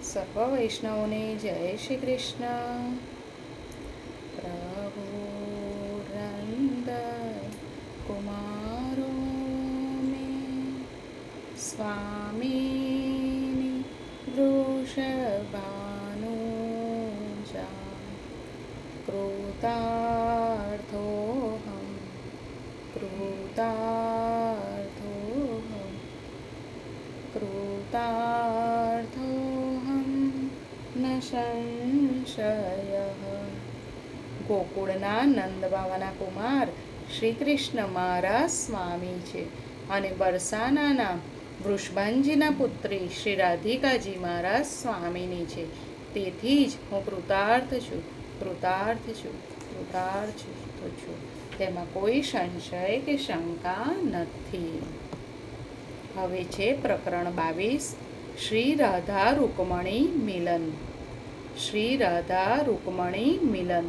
સર્વ વૈષ્ણવોને જય શ્રી કૃષ્ણ. પ્રભુ નંદ કુમારો મે સ્વામીની વૃષભાનુજા કૃતાર્થોહમ કૃતાર્થોહમ કૃતાર્થોહમ ન સંશયઃ. ગોકુળના નંદબાવાના કુમાર શ્રી કૃષ્ણ મારા સ્વામી છે અને બરસાનાના વૃષભાંજીના પુત્રી શ્રી રાધિકાજી મારા સ્વામીની છે. તેથી જ હું કૃતાર્થ છું, કૃતાર્થ છું, કૃતાર્થ છું. તેમાં કોઈ સંશય કે શંકા નથી. હવે છે પ્રકરણ 22, શ્રી રાધા રૂકમણી મિલન. શ્રી રાધા રૂકમણી મિલન.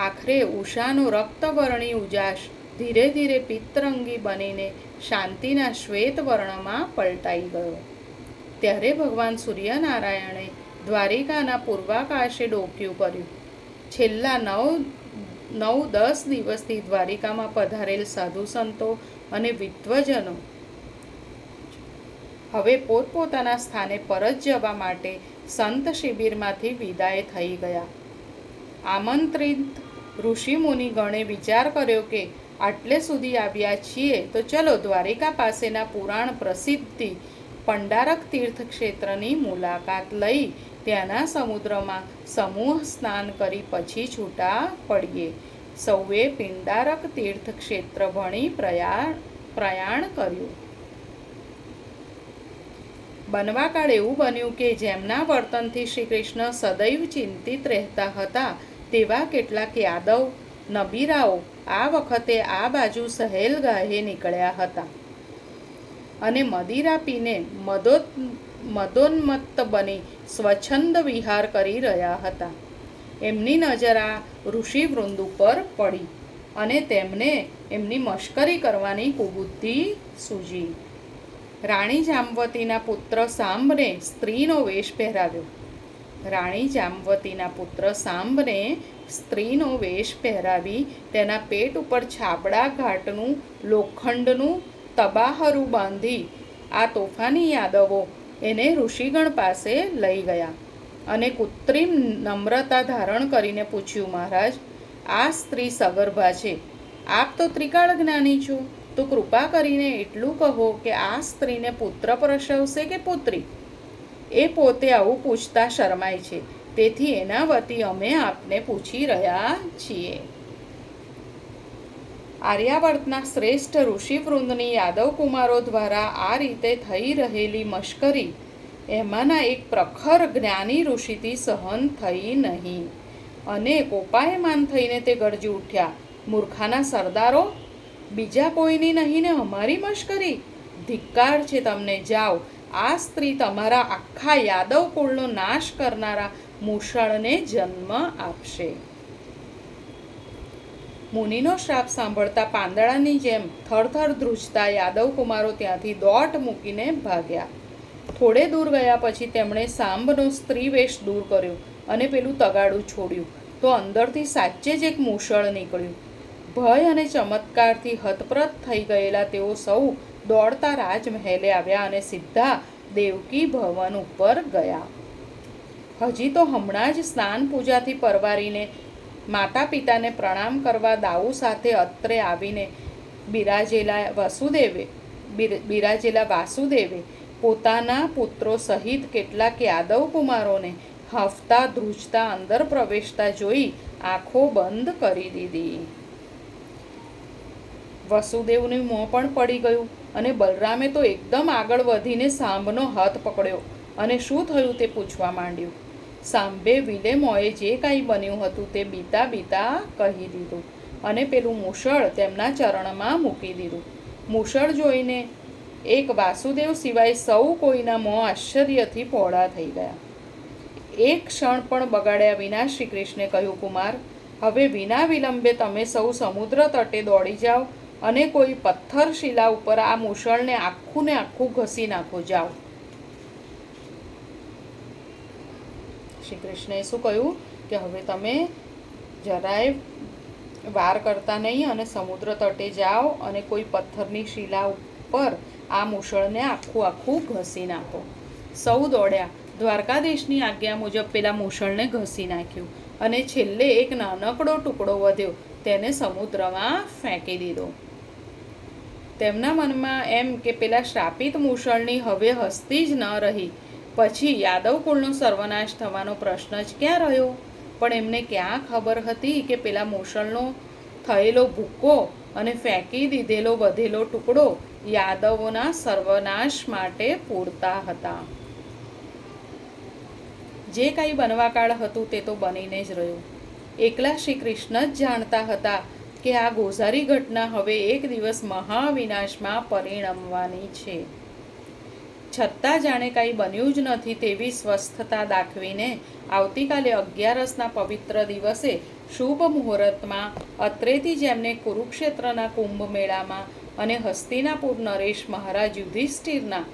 આખરે ઉષાનો રક્તવર્ણી ઉજાસ ધીરે ધીરે પિત્તરંગી બનીને શાંતિના શ્વેત વર્ણમાં પલટાઈ ગયો. ત્યારે ભગવાન સૂર્યનારાયણે દ્વારિકાના પૂર્વાકાશે ડોક્યું કર્યું. છેલ્લા 9-10 દિવસથી દ્વારિકામાં પધારેલ સાધુ સંતો અને વિદ્વજનો હવે પોતપોતાના સ્થાને પરત જવા માટે સંત શિબિરમાંથી વિદાય થઈ ગયા. આમંત્રિત ઋષિમુનિગણે વિચાર કર્યો કે આટલે સુધી આવ્યા છીએ તો ચલો દ્વારિકા પાસેના પુરાણ પ્રસિદ્ધ પંડારક તીર્થ ક્ષેત્રની મુલાકાત લઈ ત્યાંના સમુદ્રમાં સમૂહ સ્નાન કરી પછી છૂટા પડીએ. સૌએ પિંડારક તીર્થ ક્ષેત્ર ભણી પ્રયાણ કર્યું. બનવાકાળ એવું બન્યું કે જેમના વર્તનથી શ્રી કૃષ્ણ સદૈવ ચિંતિત રહેતા હતા તેવા કેટલાક યાદવ નબીરાઓ આ વખતે આ બાજુ સહેલગાહે નીકળ્યા હતા અને મદિરા પીને મદોન્મત્ત બની સ્વચ્છંદ વિહાર કરી રહ્યા હતા. એમની નજર આ ઋષિવૃંદ ઉપર પડી અને તેમને એમની મશ્કરી કરવાની કુબુદ્ધિ સૂજી. રાણી જામવતીના પુત્ર સાંબને સ્ત્રીનો વેશ પહેરાવ્યો. રાણી જામવતીના પુત્ર સાંબને સ્ત્રીનો વેશ પહેરાવી તેના પેટ ઉપર છાબડા ઘાટનું લોખંડનું તબાહરું બાંધી આ તોફાની યાદવો એને ઋષિગણ પાસે લઈ ગયા અને કૃત્રિમ નમ્રતા ધારણ કરીને પૂછ્યું, મહારાજ, આ સ્ત્રી સગર્ભા છે. આપ તો ત્રિકાળ જ્ઞાની છો, તો કૃપા કરીને એટલું કહો કે આ સ્ત્રીને પુત્ર પ્રસવશે કે પુત્રી? એ પોતે આવું પૂછતા શરમાય છે, તેથી એના વતી અમે આપને પૂછી રહ્યા છીએ. આર્યાવર્તના શ્રેષ્ઠ ઋષિવૃંદની યાદવ કુમારો દ્વારા આ રીતે થઈ રહેલી મશ્કરી એમાંના એક પ્રખર જ્ઞાની ઋષિથી સહન થઈ નહીં અને કોપાયમાન થઈને તે ગરજી ઉઠ્યા, મૂર્ખાના સરદારો, બીજા કોઈની નહીં ને અમારી મશ્કરી? ધિક્કાર છે તમને! જાઓ, આ સ્ત્રી તમારા આખા યાદવ કુળનો નાશ કરનારા મૂષળને જન્મ આપશે. મુનિનો શ્રાપ સાંભળતા પાંદડાની જેમ થરથર ધ્રુજતા યાદવ કુમારો ત્યાંથી દોટ મૂકીને ભાગ્યા. થોડે દૂર ગયા પછી તેમણે સાંબનો સ્ત્રી વેશ દૂર કર્યો અને પેલું તગાડું છોડ્યું તો અંદરથી સાચે જ એક મૂષળ નીકળ્યું. ભય અને ચમત્કારથી હતપ્રત થઈ ગયેલા તેઓ સૌ દોડતા રાજમહેલે આવ્યા અને સીધા દેવકી ભવન ઉપર ગયા. હજી તો હમણાં જ સ્નાન પૂજાથી પરવારીને માતા પિતાને પ્રણામ કરવા દાઉ સાથે અત્રે આવીને બિરાજેલા વાસુદેવે પોતાના પુત્રો સહિત કેટલાક યાદવ કુમારોને હફતા ધ્રુજતા અંદર પ્રવેશતા જોઈ આંખો બંધ કરી દીધી. વસુદેવનું મોં પણ પડી ગયું અને બલરામે તો એકદમ આગળ વધીને સાંબનો હાથ પકડ્યો અને શું થયું તે પૂછવા માંડ્યું. સાંબે વિલેમોએ જે કાંઈ બન્યું હતું તે બીતા બીતા કહી દીધું અને પેલું મૂષળ તેમના ચરણમાં મૂકી દીધું. મૂષળ જોઈને એક વાસુદેવ સિવાય સૌ કોઈના મોં આશ્ચર્યથી પહોળા થઈ ગયા. એક ક્ષણ પણ બગાડ્યા વિના શ્રી કૃષ્ણે કહ્યું, કુમાર, હવે વિના વિલંબે તમે સૌ સમુદ્ર તટે દોડી જાઓ અને કોઈ પથ્થર શિલા ઉપર આ મૂષળને આખું ને આખું ઘસી નાખો. જાઓ. શ્રી કૃષ્ણએ શું કહ્યું કે હવે તમે જરાય વાર કરતા નહીં અને સમુદ્ર તટે જાઓ અને કોઈ પથ્થરની શિલા ઉપર આ મૂછળને આખું આખું ઘસી નાખો. સૌ દોડ્યા. દ્વારકાધીશની આજ્ઞા મુજબ પેલા મૂછળને ઘસી નાખ્યું અને છેલ્લે એક નાનકડો ટુકડો વધ્યો તેને સમુદ્રમાં ફેંકી દીધો. તેમના મનમાં એમ કે પેલા શ્રાપિત મૂછળની હવે હસ્તી જ ન રહી, પછી યાદવ કુળનો સર્વનાશ થવાનો પ્રશ્ન જ ક્યાં રહ્યો? પણ એમને ક્યાં ખબર હતી કે પેલા મૂછળનો થયેલો ભૂક્કો અને ફેંકી દીધેલો વધેલો ટુકડો યાદવોના સર્વનાશ માટે પૂરતા હતા. જે કાંઈ બનવાકાળ હતું તે તો બનીને જ રહ્યું. એકલા શ્રી કૃષ્ણ જ જાણતા હતા કે આ ગોઝારી ઘટના હવે એક દિવસ મહાવિનાશમાં પરિણમવાની છે. છતાં જાણે કાંઈ બન્યું જ નથી તેવી સ્વસ્થતા દાખવીને આવતીકાલે 11 પવિત્ર દિવસે શુભ મુહૂર્તમાં અત્રેથી જેમને કુરુક્ષેત્રના કુંભ મેળામાં અને હસ્તિનાપુર નરેશ મહારાજ યુધિષ્ઠિરના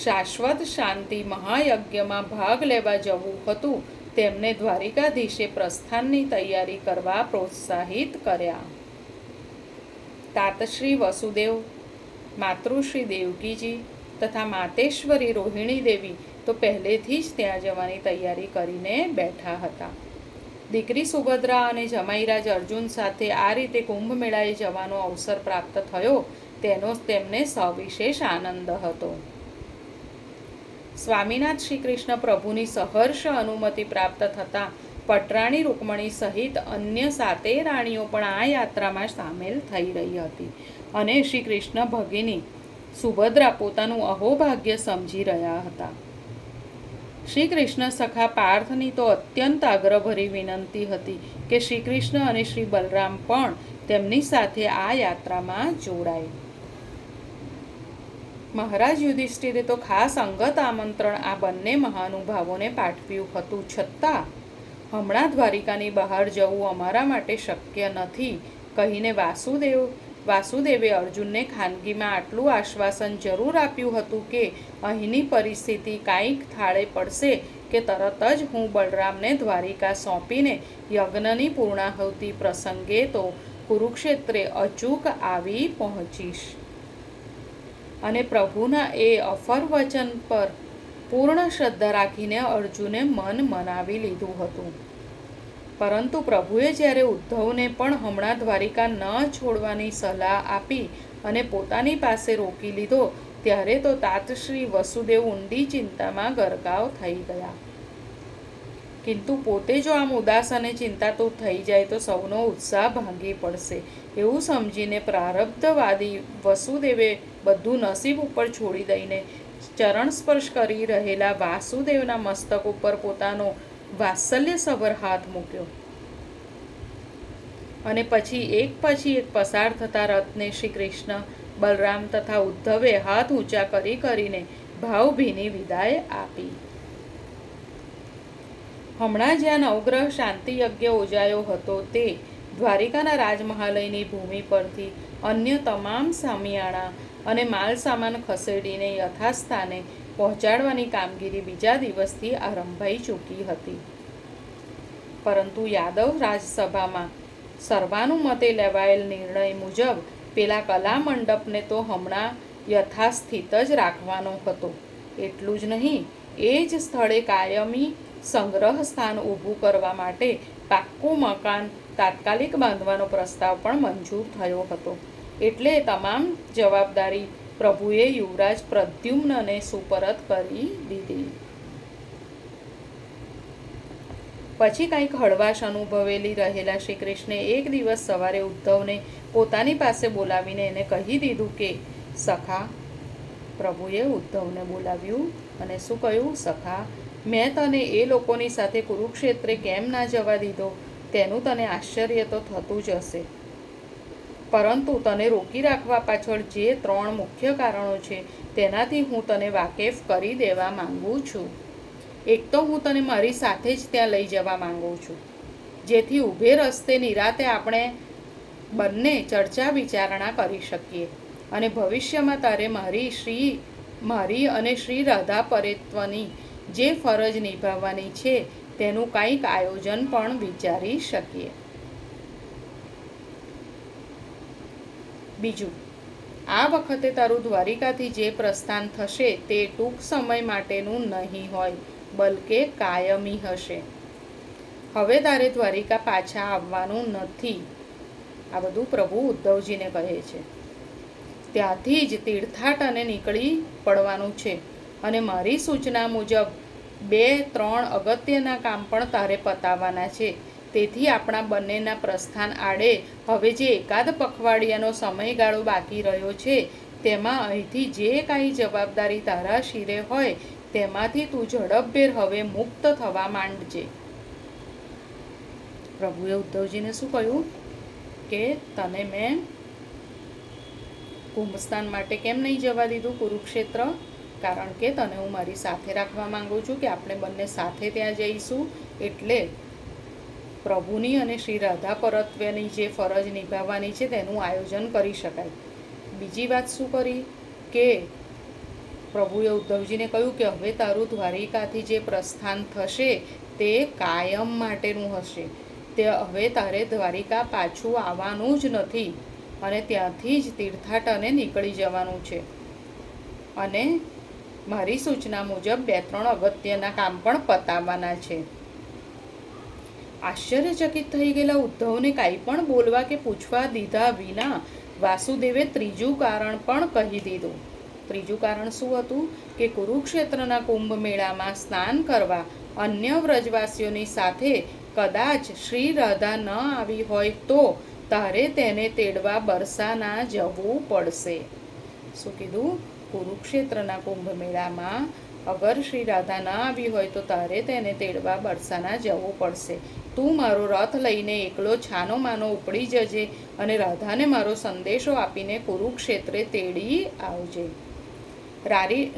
શાશ્વત શાંતિ મહાયજ્ઞમાં ભાગ લેવા જવું હતું, તેમને દ્વારિકાધીશે પ્રસ્થાનની તૈયારી કરવા પ્રોત્સાહિત કર્યા. તાતશ્રી વસુદેવ, માતૃશ્રી દેવકીજી તથા માતેશ્વરી રોહિણી દેવી તો પહેલેથી જ ત્યાં જવાની તૈયારી કરીને બેઠા હતા. દીકરી સુભદ્રા અને જમાઈરાજ અર્જુન સાથે આ રીતે કુંભ મેળાએ જવાનો અવસર પ્રાપ્ત થયો તેનો તેમને સવિશેષ આનંદ હતો. સ્વામીનાથ શ્રી કૃષ્ણ પ્રભુની સહર્ષ અનુમતિ પ્રાપ્ત થતાં પટરાણી રૂકમણી સહિત અન્ય 7 રાણીઓ પણ આ યાત્રામાં સામેલ થઈ રહી હતી અને શ્રી કૃષ્ણ ભગિની સુભદ્રા પોતાનું અહોભાગ્ય સમજી રહ્યા હતા. શ્રી કૃષ્ણ સખા પાર્થની તો અત્યંત આગ્રહભરી વિનંતી હતી કે શ્રી કૃષ્ણ અને શ્રી બલરામ પણ તેમની સાથે આ યાત્રામાં જોડાય. મહારાજ યુધિષ્ઠિરે તો ખાસ અંગત આમંત્રણ આ બંને મહાનુભાવોને પાઠવ્યું હતું, છતાં હમણાં દ્વારિકાની બહાર જવું અમારા માટે શક્ય નથી કહીને વાસુદેવે અર્જુનને ખાનગીમાં આટલું આશ્વાસન જરૂર આપ્યું હતું કે અહીંની પરિસ્થિતિ કાંઈક થાળે પડશે કે તરત જ હું બલરામને દ્વારિકા સોંપીને યજ્ઞની પૂર્ણાહુતિ પ્રસંગે તો કુરુક્ષેત્રે અચૂક આવી પહોંચીશ. અને પ્રભુના એ અફર વચન પર પૂર્ણ શ્રદ્ધા રાખીને અર્જુને મન મનાવી લીધું હતું. પરંતુ પ્રભુએ જ્યારે ઉદ્ધવને પણ હમણાં દ્વારિકા ન છોડવાની સલાહ આપી અને પોતાની પાસે રોકી લીધો ત્યારે તો તાતશ્રી વસુદેવ ઊંડી ચિંતામાં ગરકાવ થઈ ગયા. કિંતુ પોતે જો આમ ઉદાસ અને ચિંતાતુર થઈ જાય તો સૌનો ઉત્સાહ ભાંગી પડશે એવું સમજીને પ્રારબ્ધવાદી વસુદેવે બધું નસીબ ઉપર છોડી દઈને ચરણ સ્પર્શ કરી રહેલા વાસુદેવના મસ્તક ઉપર પોતાનો વાત્સલ્યસભર હાથ મૂક્યો અને પછી એક પસાર થતા રથને શ્રી કૃષ્ણ, બલરામ તથા ઉદ્ધવે હાથ ઊંચા કરીને ભાવભીની વિદાય આપી. હમણાં જ્યાં નવગ્રહ શાંતિ યજ્ઞ યોજાયો હતો તે દ્વારિકાના રાજમહાલયની ભૂમિ પરથી અન્ય તમામ સામિયાણા અને માલ સામાન ખસેડીને યથાસ્થાને પહોંચાડવાની કામગીરી બીજા દિવસથી આરંભાઈ ચૂકી હતી. પરંતુ યાદવ રાજસભામાં સર્વાનુમતે લેવાયેલ નિર્ણય મુજબ પેલા કલા મંડપને તો હમણાં યથાસ્થિત જ રાખવાનો હતો. એટલું જ નહીં, એ જ સ્થળે કાયમી સંગ્રહ સ્થાન ઊભું કરવા માટે પાક્કું મકાન તાત્કાલિક બાંધવાનો પ્રસ્તાવ પણ મંજૂર થયો હતો. એટલે તમામ જવાબદારી પ્રભુએ યુવરાજ પ્રદ્યુમ્નને સુપરત કરી દીધી. પછી કંઈક હળવાશ અનુભવેલી રહેલા શ્રી કૃષ્ણે એક દિવસ સવારે ઉદ્ધવને પોતાની પાસે બોલાવીને એને કહી દીધું કે સખા, પ્રભુએ ઉદ્ધવને બોલાવ્યું અને શું કહ્યું? સખા, મેં તને એ લોકોની સાથે કુરુક્ષેત્રે કેમ ના જવા દીધો તેનું તને આશ્ચર્ય તો થતું જ હશે. પરંતુ તને રોકી રાખવા પાછળ જે 3 મુખ્ય કારણો છે તેનાથી હું તને વાકેફ કરી દેવા માંગુ છું. એક તો હું તને મારી સાથે જ ત્યાં લઈ જવા માંગુ છું, જેથી ઊભે રસ્તે નિરાતે આપણે બંને ચર્ચા વિચારણા કરી શકીએ અને ભવિષ્યમાં તારે મારી અને શ્રી રાધા પરેત્વની જે ફરજ નિભાવવાની છે તેનું કંઈક આયોજન પણ વિચારી શકીએ. બીજું, આ વખતે તારું દ્વારિકાથી જે પ્રસ્થાન થશે તે ટૂંક સમય માટેનું નહીં હોય, બલકે કાયમી હશે. હવે તારે દ્વારિકા પાછા આવવાનું નથી. આ બધું પ્રભુ ઉદ્ધવજીને કહે છે. ત્યાંથી જ તીર્થાટને નીકળી પડવાનું છે અને મારી સૂચના મુજબ 2-3 અગત્યના કામ પણ તારે પતાવવાના છે. તેથી આપણા બંનેના પ્રસ્થાન આડે હવે જે એકાદ પખવાડિયાનો સમયગાળો બાકી રહ્યો છે તેમાં અહીંથી જે કાંઈ જવાબદારી તારા શિરે હોય તેમાંથી તું ઝડપભેર હવે મુક્ત થવા માંડજે. પ્રભુએ ઉદ્ધવજીને શું કહ્યું કે તને મેં કુંભસ્થાન માટે કેમ નહીં જવા દીધું કુરુક્ષેત્ર? કારણ કે તને હું મારી સાથે રાખવા માંગુ છું, કે આપણે બંને સાથે ત્યાં જઈશું. એટલે પ્રભુની અને શ્રી રાધા પરત્વની જે ફરજ નિભાવવાની છે તેનું આયોજન કરી શકાય. બીજી વાત શું કરી કે પ્રભુએ ઉદ્ધવજીને કહ્યું કે હવે તારું દ્વારિકાથી જે પ્રસ્થાન થશે તે કાયમ માટેનું હશે. તે હવે તારે દ્વારિકા પાછું આવવાનું જ નથી અને ત્યાંથી જ તીર્થાટને નીકળી જવાનું છે અને મારી સૂચના મુજબ 2-3 અગત્યના કામ પણ પતાવવાના છે. આશ્ચર્યચકિત થઈ ગયેલા ઉદ્ધવને કાંઈ પણ બોલવા કે પૂછવા દીધા વિના વાસુદેવે ત્રીજું કારણ પણ કહી દીધું. ત્રીજું કારણ શું હતું કે કુરુક્ષેત્રના કુંભ મેળામાં સ્નાન કરવા અન્ય વ્રજવાસીઓની સાથે કદાચ શ્રી રાધા ન આવી હોય તો તારે તેને તેડવા બરસાના જવું પડશે. શું કીધું? કુરુક્ષેત્રના કુંભ મેળામાં અગર શ્રી રાધા ન આવી હોય તો તારે તેને તેડવા બરસાના જવું પડશે. તું મારો રથ લઈને એકલો છાનો માનો ઉપડી જજે અને રાધાને મારો સંદેશો આપીને કુરુક્ષેત્રે તેડી આવજે.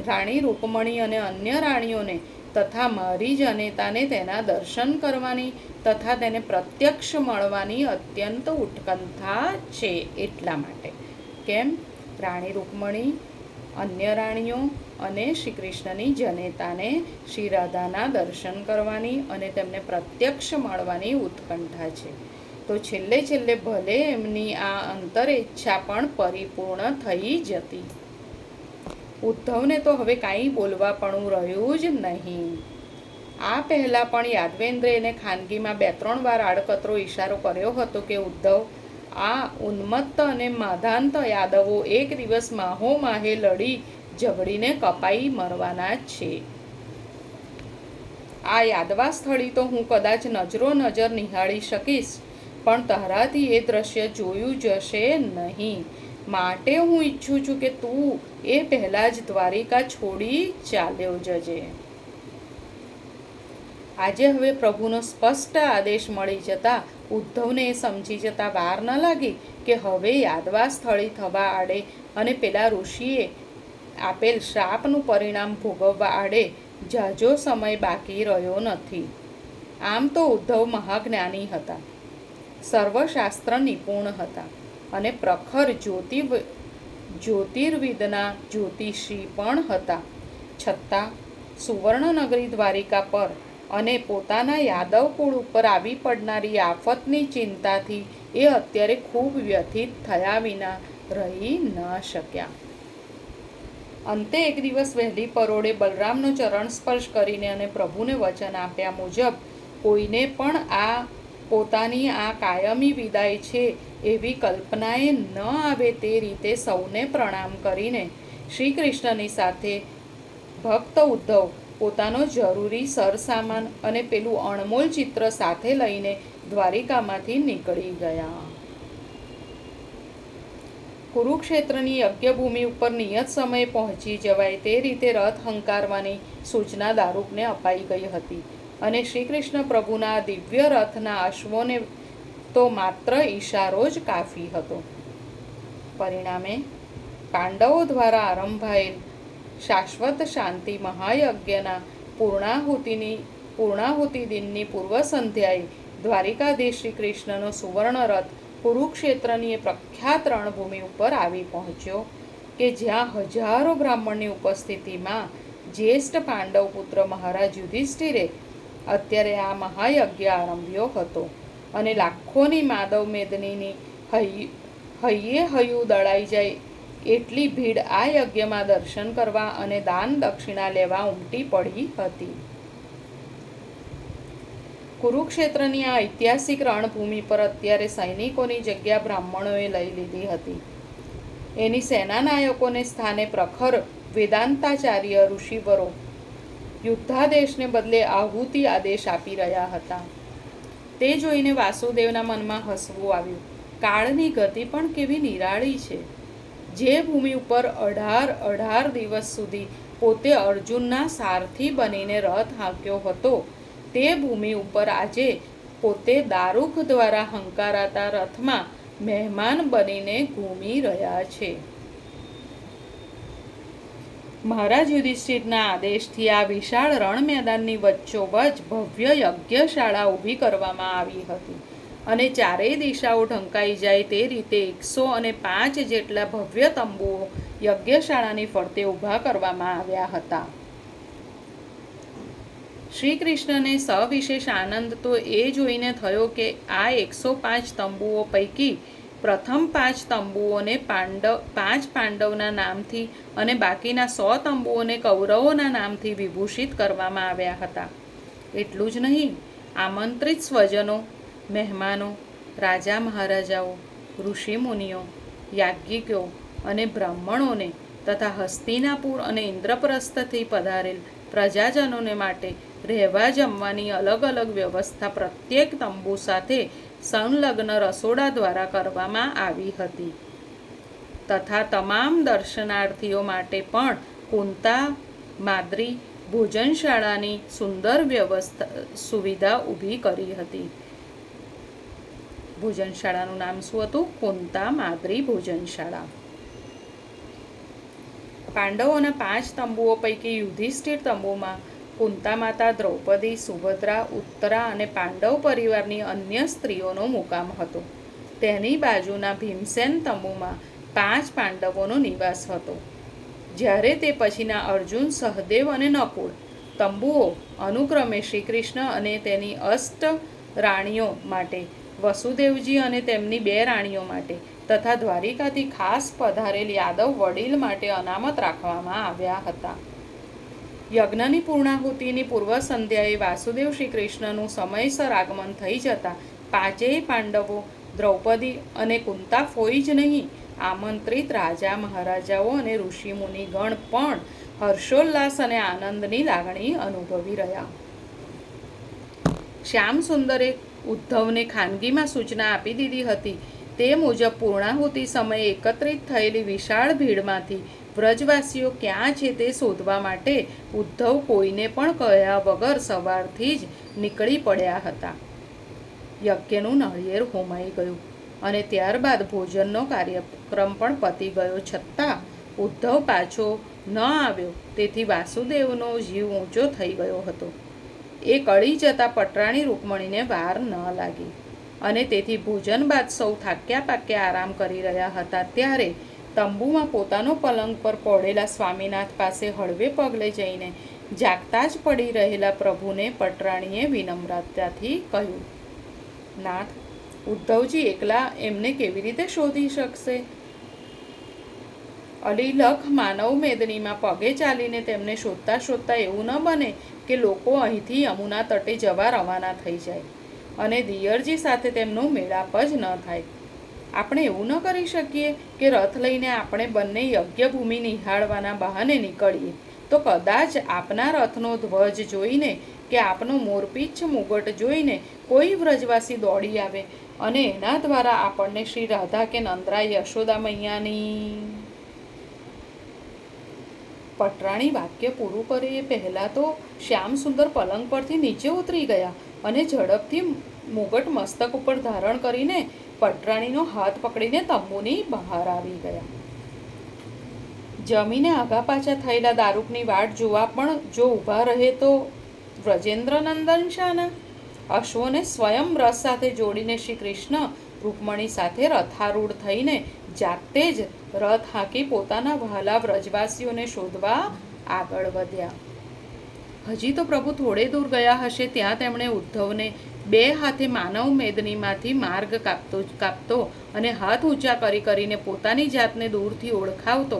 રાણી રૂકમણી અને અન્ય રાણીઓને તથા મારી જનેતાને તેના દર્શન કરવાની તથા તેને પ્રત્યક્ષ મળવાની અત્યંત ઉત્કંઠા છે. એટલા માટે કેમ? રાણી રૂકમણી, અન્ય રાણીઓ અને શ્રી કૃષ્ણની જનેતાને શ્રી રાધાના દર્શન કરવાની અને તેમને પ્રત્યક્ષ મળવાની ઉત્કંઠા છે. તો છેલ્લે છેલ્લે ભલે એમની આ અંતરેચ્છા પણ પરિપૂર્ણ થઈ જતી. ઉદ્ધવને તો હવે કાંઈ બોલવાપણું રહ્યું જ નહીં. આ પહેલાં પણ યાદવેન્દ્રે એને ખાનગીમાં 2-3 વાર આડકતરો ઈશારો કર્યો હતો કે ઉદ્ધવ, આ ઉન્મત્ત અને માધાંત યાદવો એક દિવસ માહોમાહે લડી ઝઘડીને કપાઈ મરવાના છે. આ યાદવા સ્થળી તો હું કદાચ નજરો નજર નિહાળી શકીશ, પણ તારાથી એ દ્રશ્ય જોયું જશે નહીં. માટે હું ઈચ્છું છું કે તું એ પહેલાં જ દ્વારિકા છોડી ચાલ્યો જજે. આજે હવે પ્રભુનો સ્પષ્ટ આદેશ મળી જતા ઉદ્ધવને એ સમજી જતા વાર ન લાગી કે હવે યાદવા સ્થળી થવા આડે અને પેલા ઋષિએ આપેલ શ્રાપનું પરિણામ ભોગવવા આડે ઝાઝો સમય બાકી રહ્યો નથી. આમ તો ઉદ્ધવ મહાજ્ઞાની હતા, સર્વશાસ્ત્ર નિપુણ હતા અને પ્રખર જ્યોતિર્વિદના જ્યોતિષી પણ હતા. છતાં સુવર્ણનગરી દ્વારિકા પર અને પોતાના યાદવ કુળ ઉપર આવી પડનારી આફતની ચિંતાથી એ અત્યારે ખૂબ વ્યથિત થયા વિના રહી ન શક્યા. અંતે એક દિવસ વહેલી પરોળે બલરામનો ચરણ સ્પર્શ કરીને અને પ્રભુને વચન આપ્યા મુજબ કોઈને પણ પોતાની આ કાયમી વિદાય છે એવી કલ્પનાએ ન આવે તે રીતે સૌને પ્રણામ કરીને શ્રી કૃષ્ણની સાથે ભક્ત ઉદ્ધવ પોતાનો જરૂરી સરસામાન અને પેલું અણમોલ ચિત્ર સાથે લઈને દ્વારિકામાંથી નીકળી ગયા. કુરુક્ષેત્રની યજ્ઞભૂમિ ઉપર નિયત સમયે પહોંચી જવાય તે રીતે રથ હંકારવાની સૂચના દારૂકને અપાઈ ગઈ હતી અને શ્રી કૃષ્ણ પ્રભુના દિવ્ય રથના અશ્વોને તો માત્ર ઈશારો જ કાફી હતો. પરિણામે પાંડવો દ્વારા આરંભાયેલ શાશ્વત શાંતિ મહાયજ્ઞના પૂર્ણાહુતિ દિનની પૂર્વ સંધ્યાએ દ્વારિકાધીશ શ્રી કૃષ્ણનો સુવર્ણ રથ કુરુક્ષેત્રની એ પ્રખ્યાત રણભૂમિ ઉપર આવી પહોંચ્યો કે જ્યાં હજારો બ્રાહ્મણની ઉપસ્થિતિમાં જ્યેષ્ઠ પાંડવ પુત્ર મહારાજ યુધિષ્ઠિરે અત્યારે આ મહાયજ્ઞ આરંભ્યો હતો અને લાખોની માધવ મેદનીની હૈયે હૈયું દળાઈ જાય એટલી ભીડ આ યજ્ઞમાં દર્શન કરવા અને દાન દક્ષિણા લેવા ઉમટી પડી હતી. કુરુક્ષેત્રની આ ઐતિહાસિક રણભૂમિ પર અત્યારે સૈનિકોની જગ્યા બ્રાહ્મણોએ લઈ લીધી હતી. એની સેનાનાયકોને સ્થાને પ્રખર વેદાંતાચાર્ય ઋષિવરો યુદ્ધાદેશને બદલે આહુતિ આદેશ આપી રહ્યા હતા. તે જોઈને વાસુદેવના મનમાં હસવું આવ્યું. કાળની ગતિ પણ કેવી નિરાળી છે. જે ભૂમિ ઉપર 18 દિવસ સુધી પોતે અર્જુનના સારથી બનીને રથ હાંક્યો હતો, તે ભૂમિ ઉપર આજે પોતે દારૂખ દ્વારા હંકારાતા રથમાં મહેમાન બનીને ઘૂમી રહ્યા છે. મહારાજ યુધિષ્ઠિરના આદેશથી આ વિશાળ રણ મેદાનની વચ્ચોવચ ભવ્ય યજ્ઞશાળા ઊભી કરવામાં આવી હતી અને ચારેય દિશાઓ ઢંકાઈ જાય તે રીતે 105 જેટલા ભવ્ય તંબુઓ યજ્ઞશાળાની ફરતે ઊભા કરવામાં આવ્યા હતા. શ્રી કૃષ્ણને સવિશેષ આનંદ તો એ જોઈને થયો કે આ 105 તંબુઓ પૈકી પ્રથમ 5 તંબુઓને 5 પાંડવના નામથી અને બાકીના 100 તંબુઓને કૌરવોના નામથી વિભૂષિત કરવામાં આવ્યા હતા. એટલું જ નહીં, આમંત્રિત સ્વજનો, મહેમાનો, રાજા મહારાજાઓ, ઋષિમુનિઓ, યાજ્ઞિકો અને બ્રાહ્મણોને તથા હસ્તિનાપુર અને ઇન્દ્રપ્રસ્થથી પધારેલ પ્રજાજનોને માટે રહેવા જમવાની અલગ અલગ વ્યવસ્થા પ્રત્યેક તંબુ સાથે સંલગ્ન રસોડા દ્વારા કરવામાં આવી હતી તથા તમામ દર્શનાર્થીઓ માટે પણ કુંતા માદ્રી ભોજનશાળાની સુંદર સુવિધા ઊભી કરી હતી. ભોજનશાળાનું નામ શું હતું? કુંતા માદ્રી ભોજનશાળા. પાંડવોના 5 તંબુઓ પૈકી યુધિષ્ઠિર તંબુમાં કુંતા માતા, દ્રૌપદી, સુભદ્રા, ઉત્તરા અને પાંડવ પરિવારની અન્ય સ્ત્રીઓનો મુકામ હતો. તેની બાજુના ભીમસેન તંબુમાં 5 પાંડવોનો નિવાસ હતો. જ્યારે તે પછીના અર્જુન, સહદેવ અને નકુળ તંબુઓ અનુક્રમે શ્રી કૃષ્ણ અને તેની અષ્ટ રાણીઓ માટે, વસુદેવજી અને તેમની 2 રાણીઓ માટે તથા દ્વારિકાથી ખાસ પધારેલ યાદવ વડીલ માટે અનામત રાખવામાં આવ્યા હતા. યજ્ઞની પૂર્ણાહુતિની પૂર્વ સંધ્યાએ વાસુદેવ શ્રી કૃષ્ણનું સમયસર આગમન થઈ જતાં 5 પાંડવો, દ્રૌપદી અને કુંતા ફોઈ જ નહીં, આમંત્રિત રાજા મહારાજાઓ અને ઋષિમુનિ ગણ પણ હર્ષોલ્લાસ અને આનંદની લાગણી અનુભવી રહ્યા. શ્યામ સુંદરે ઉદ્ધવને ખાનગીમાં સૂચના આપી દીધી હતી તે મુજબ પૂર્ણાહુતિ સમયે એકત્રિત થયેલી વિશાળ ભીડમાંથી વ્રજવાસીઓ ક્યાં છે તે શોધવા માટે ઉદ્ધવ કોઈને પણ કહ્યા વગર સવારથી જ નીકળી પડ્યા હતા. યજ્ઞનું નળિયેર હોમાઈ ગયું અને ત્યારબાદ ભોજનનો કાર્યક્રમ પણ પતી ગયો છતાં ઉદ્ધવ પાછો ન આવ્યો, તેથી વાસુદેવનો જીવ ઊંચો થઈ ગયો હતો. એ કળી જતાં પટરાણી રૂકમણીને વાર ન લાગી અને તેથી ભોજન બાદ સૌ થાક્યા પાક્યા આરામ કરી રહ્યા હતા ત્યારે તંબુમાં પોતાનો પલંગ પર પડેલા સ્વામીનાથ પાસે હળવે પગલે જઈને જાગતા જ પડી રહેલા પ્રભુને પટરાણીએ વિનમ્રતાથી કહ્યું, નાથ, ઉદ્ધવજી એકલા એમને કેવી રીતે શોધી શકશે? અલીલખ માનવ મેદનીમાં પગે ચાલીને તેમને શોધતા શોધતા એવું ન બને કે લોકો અહીંથી યમુના તટે જવા રવાના થઈ જાય અને દિયરજી સાથે તેમનો મેળાપ જ ન થાય. આપણે એવું ન કરી શકીએ કે રથ લઈને આપણે બંને યજ્ઞભૂમિ નિહાળવાના બહાને નીકળીએ તો કદાચ આપના રથનો ધ્વજ જોઈને કે આપનો મોરપીંછ મુગટ જોઈને કોઈ વ્રજવાસી દોડી આવે અને એના દ્વારા આપણને શ્રી રાધા કે નંદરાય યશોદા મૈયાની. પટરાણી વાક્ય પૂરું કરે એ પહેલાં તો શ્યામ સુંદર પલંગ પરથી નીચે ઉતરી ગયા અને ઝડપથી મુગટ મસ્તક ઉપર ધારણ કરીને પટરાણીનો હાથ પકડીને તંબુની બહાર આવી ગયા. જમીને આઘા પાછા થયેલા દારૂકની વાટ જોવા પણ જો ઊભા રહે તો વ્રજેન્દ્રનંદન શાના? અશ્વોને સ્વયં રસ સાથે જોડીને શ્રી કૃષ્ણ રૂકમણી સાથે રથારૂઢ થઈને જાતે જ રથ હાંકી પોતાના વહાલા વ્રજવાસીઓને શોધવા આગળ વધ્યા. હજી તો પ્રભુ થોડે દૂર ગયા હશે ત્યાં તેમણે ઉદ્ધવને બે હાથે માનવ મેદનીમાંથી માર્ગ કાપતો અને હાથ ઊંચા કરીને પોતાની જાતને દૂરથી ઓળખાવતો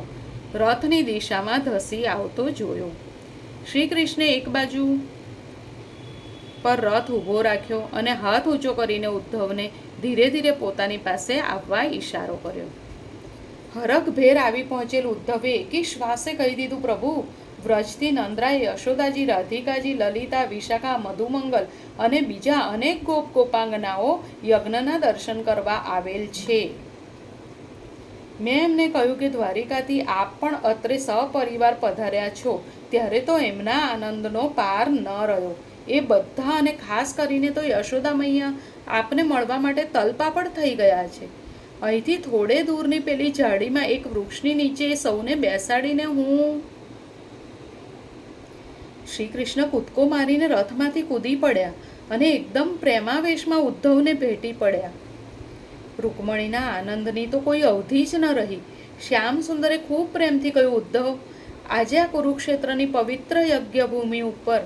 રથની દિશામાં ધસી આવતો જોયો. શ્રી કૃષ્ણે એક બાજુ પર રથ ઊભો રાખ્યો અને હાથ ઊંચો કરીને ઉદ્ધવને ધીરે ધીરે પોતાની પાસે આવવા ઈશારો કર્યો. હરખભેર આવી પહોંચેલ ઉદ્ધવે એકી શ્વાસે કહી દીધું, પ્રભુ, વ્રજથી નંદરાય, યશોદાજી, રાધિકાજી, લલિતા, વિશાખા, મધુમંગલ અને બીજા અનેક ગોપાંગનાઓ યજ્ઞના દર્શન કરવા આવેલ છે. મેં એમને કહ્યું કે દ્વારિકાથી આપ પણ અત્રે સપરિવાર પધાર્યા છો ત્યારે તો એમના આનંદનો પાર ન રહ્યો. એ બધા અને ખાસ કરીને તો યશોદા મૈયા આપને મળવા માટે તલપાપડ થઈ ગયા છે. અહીંથી થોડે દૂરની પેલી ઝાડીમાં એક વૃક્ષની નીચે સૌને બેસાડીને હું... શ્રી કૃષ્ણ કૂદકો મારીને રથમાંથી કૂદી પડ્યા અને એકદમ પ્રેમાવેશમાં ઉદ્ધવને ભેટી પડ્યા. રૂકમણીના આનંદની તો કોઈ અવધિ જ ન રહી. શ્યામ સુંદરે ખૂબ પ્રેમથી કહ્યું, ઉદ્ધવ, આજે આ કુરુક્ષેત્રની પવિત્ર યજ્ઞભૂમિ ઉપર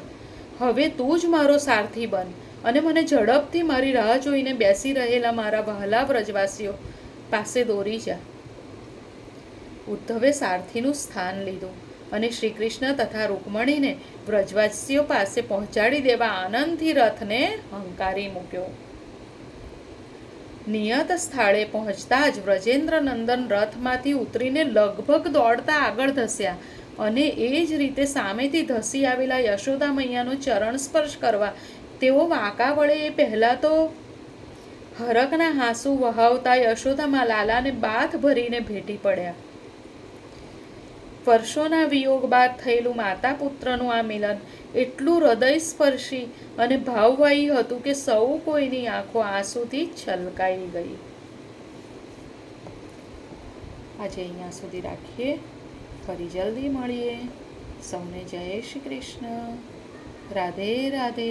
હવે તું જ મારો સારથી બન અને મને ઝડપથી મારી રાહ જોઈને બેસી રહેલા મારા વહાલા વ્રજવાસીઓ પાસે દોરી જા. ઉદ્ધવે સારથીનું સ્થાન લીધું અને શ્રી કૃષ્ણ તથા રૂકમણીને વ્રજવાસીઓ પાસે પહોંચાડી દેવા આનંદથી રથને હંકારી મૂક્યો. નિયત સ્થળે પહોંચતા જ વ્રજેન્દ્ર નંદન રથમાંથી ઉતરીને લગભગ દોડતા આગળ ધસ્યા અને એ જ રીતે સામેથી ધસી આવેલા યશોદા મૈયાનો ચરણ સ્પર્શ કરવા તેઓ વાંકા વળે એ પહેલાં તો હરખના હાંસુ વહાવતા યશોદામાં લાલાને બાથ ભરીને ભેટી પડ્યા. વર્ષોના વિયોગ બાદ થયેલું માતા પુત્રનું આ મિલન એટલું હૃદયસ્પર્શી અને ભાવવાહી હતું કે સૌ કોઈની આંખો આંસુથી છલકાઈ ગઈ. આજે અહીંયા સુધી રાખીએ. ફરી જલ્દી મળીએ. સૌને જય શ્રી કૃષ્ણ. રાધે રાધે.